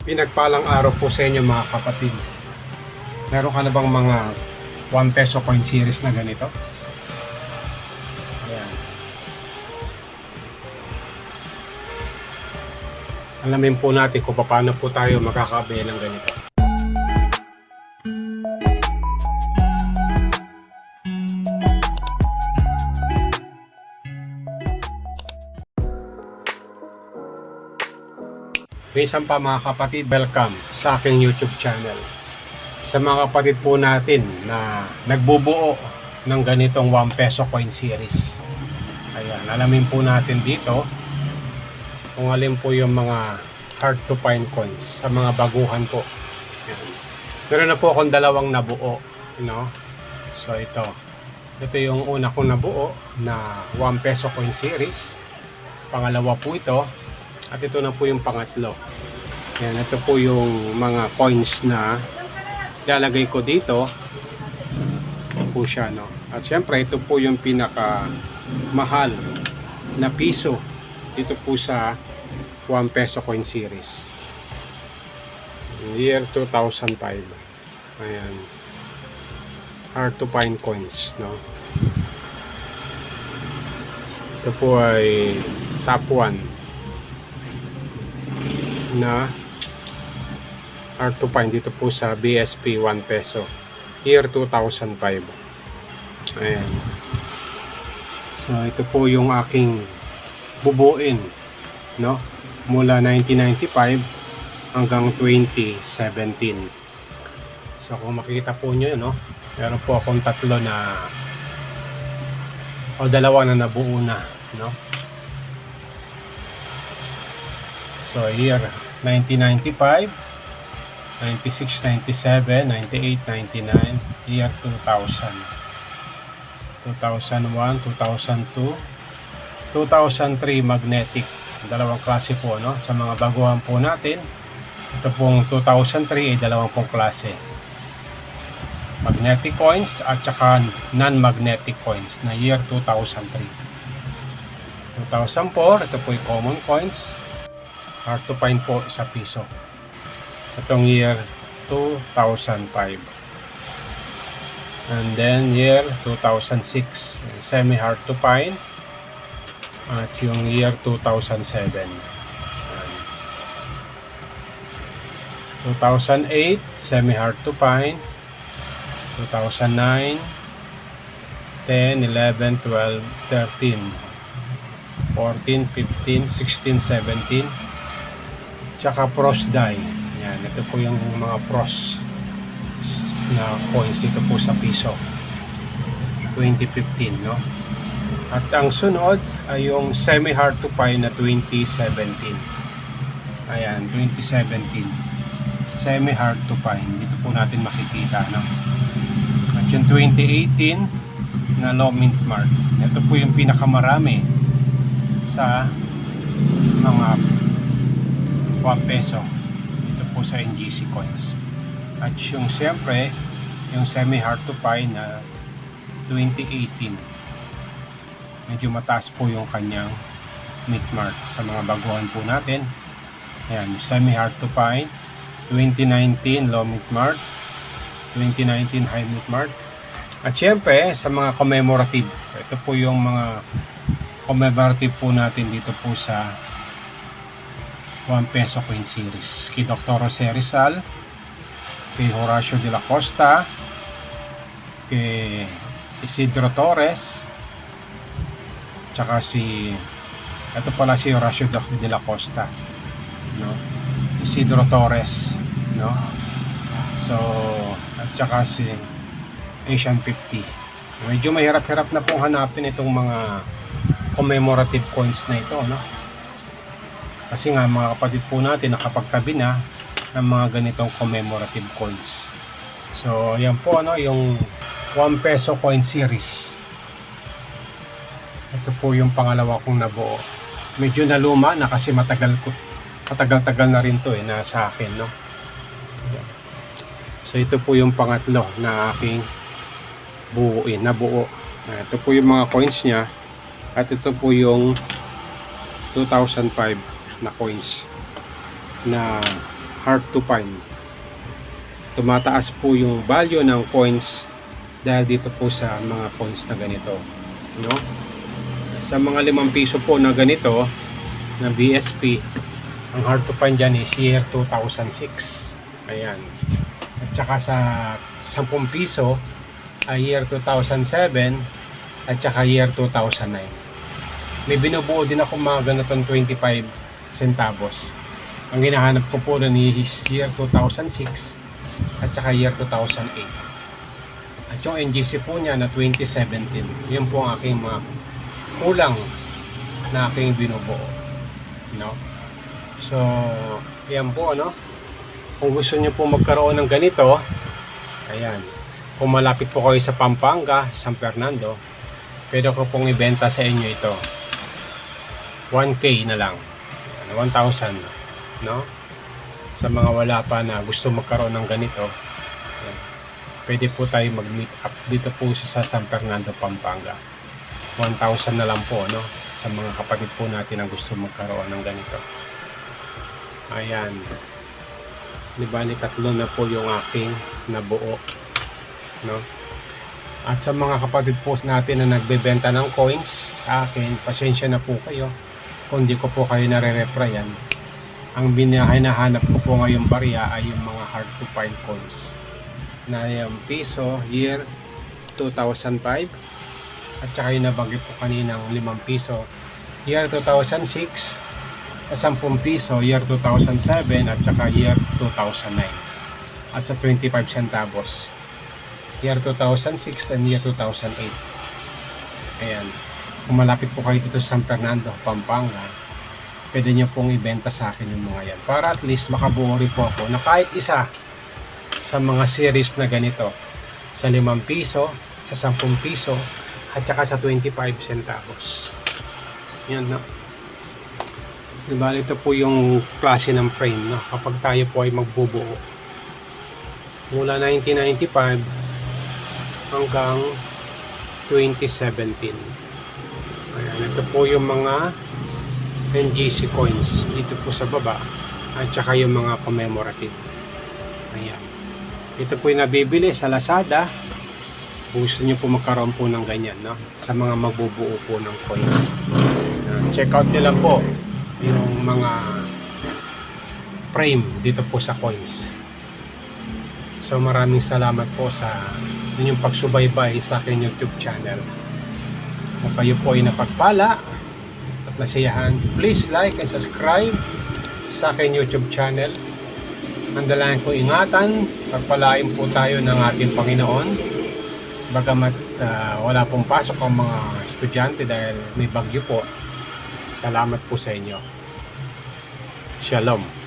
Pinagpalang araw po sa inyo mga kapatid. Meron ka na bang mga 1 peso coin series na ganito? Ayan. Alamin po natin kung paano po tayo makakabili ng ganito. Minsan pa mga kapatid, welcome sa aking YouTube channel. Sa mga kapatid po natin na nagbubuo ng ganitong 1 peso coin series. Ayan, alamin po natin dito kung alin po yung mga hard to find coins sa mga baguhan po. Ayan. Meron na po akong dalawang nabuo, no? So ito yung una kong nabuo na 1 peso coin series. Pangalawa po ito. At ito na po yung pangatlo. Yan, ito po yung mga coins na lalagay ko dito. Ito po siya, no? At syempre, ito po yung pinaka mahal na piso dito po sa 1 peso coin series. Year 2005. Ayan. Hard to find coins, no? Ito po ay top 1 na hard to find dito po sa BSP 1 peso year 2005. Ayan. So ito po yung aking bubuin, no, mula 1995 hanggang 2017. So kung makikita po nyo, no, meron po akong tatlo na o dalawa na nabuo na, no. So year 1995, 96, 97, 98, 99, year 2000, 2001, 2002, 2003 magnetic. Dalawang klase po, no? Sa mga baguhan po natin, ito pong 2003 ay dalawang pong klase. Magnetic coins at saka non-magnetic coins na year 2003. 2004, ito po yung common coins. Hard to find po sa piso. Itong year 2005. And then year 2006, semi hard to find. At yung year 2007. 2008, semi hard to find. 2009, 10, 11, 12, 13, 14, 15, 16, 17. Tsaka pros die. Yan, ito po yung mga pros na coins dito po sa piso 2015, no? At ang sunod ay yung semi hard to find na 2017. Ayan, 2017 semi hard to find, dito po natin makikita, no? At yung 2018 na low mint mark, ito po yung pinakamarami sa mga 1 peso dito po sa NGC coins. At yung siyempre yung semi hard to find na 2018, medyo mataas po yung kanyang mint mark sa mga baguhan po natin. Ayan, semi hard to find 2019 low mint mark, 2019 high mint mark. At siyempre sa mga commemorative, ito po yung mga commemorative po natin dito po sa 1 peso coin series. Kay Dr. Jose Rizal, kay Horacio de la Costa, kay Isidro Torres, tsaka ito pala si Horacio de la Costa, no? Isidro Torres, no? So at tsaka si Asian 50. Medyo mahirap-hirap na pong hanapin itong mga commemorative coins na ito, no? Kasi nga mga kapatid po natin nakapagtabi na ng mga ganitong commemorative coins. So yan po, ano, yung 1 peso coin series. Ito po yung pangalawa kong nabuo. Medyo naluma na kasi matagal-tagal na rin to nasa akin, no? So ito po yung pangatlo na aking nabuo. Ito po yung mga coins niya. At ito po yung 2005 na coins na hard to find. Tumataas po yung value ng coins dahil dito po sa mga coins na ganito, no? Sa mga 5 piso po na ganito na BSP, ang hard to find dyan is year 2006. Ayan. At saka sa 10 piso ay year 2007 at saka year 2009. May binubuo din ako mga ganitong 25 centavos. Ang hinahanap ko po rin is year 2006 at saka year 2008. At yung NGC po niya na 2017. Yun po ang aking mga kulang na aking binubuo, no? So yan po, no? Kung gusto niyo po magkaroon ng ganito, ayan, kung malapit po kayo sa Pampanga, San Fernando, pwede ko pong ibenta sa inyo ito 1K na lang, 1,000, no? Sa mga wala pa na gusto magkaroon ng ganito, ayan, pwede po tayo mag-meet up dito po sa San Fernando, Pampanga. 1,000 na lang po, no? Sa mga kapatid po natin na gusto magkaroon ng ganito. Ayan. Di bali 3 na po yung aking nabuo, no? At sa mga kapatid po natin na nagbebenta ng coins sa akin, pasensya na po kayo kung di ko po kayo nare-reprayan. Ang hinahanap ko po ngayong barya ay yung mga hard to find coins na yung piso year 2005 at saka yung nabanggit po kaninang 5 piso year 2006, sa 10 piso year 2007 at saka year 2009, at sa 25 centavos year 2006 and year 2008. Ayan, kung malapit po kayo dito sa San Fernando, Pampanga, pwede nyo pong ibenta sa akin yung mga yan para at least makabuo rin po ako na kahit isa sa mga series na ganito, sa 5 piso, sa 10 piso at saka sa 25 centavos. Yan, no? Diba, ito po yung klase ng frame, no? Kapag tayo po ay magbubuo mula 1995 hanggang 2017. Ayan, ito po yung mga NGC coins dito po sa baba at saka yung mga commemorative. Ayan, ito po yung nabibili sa Lazada kung gusto nyo po magkaroon po ng ganyan, no? Sa mga magbubuo po ng coins. Check out nyo lang po yung mga frame dito po sa coins. So maraming salamat po sa inyong pagsubaybay sa aking YouTube channel. Kung kayo po ay napagpala at nasiyahan, please like and subscribe sa aking YouTube channel. Ang dalangin ko, ingatan, pagpalain po tayo ng ating Panginoon. Bagamat wala pong pasok ang mga estudyante dahil may bagyo po. Salamat po sa inyo. Shalom.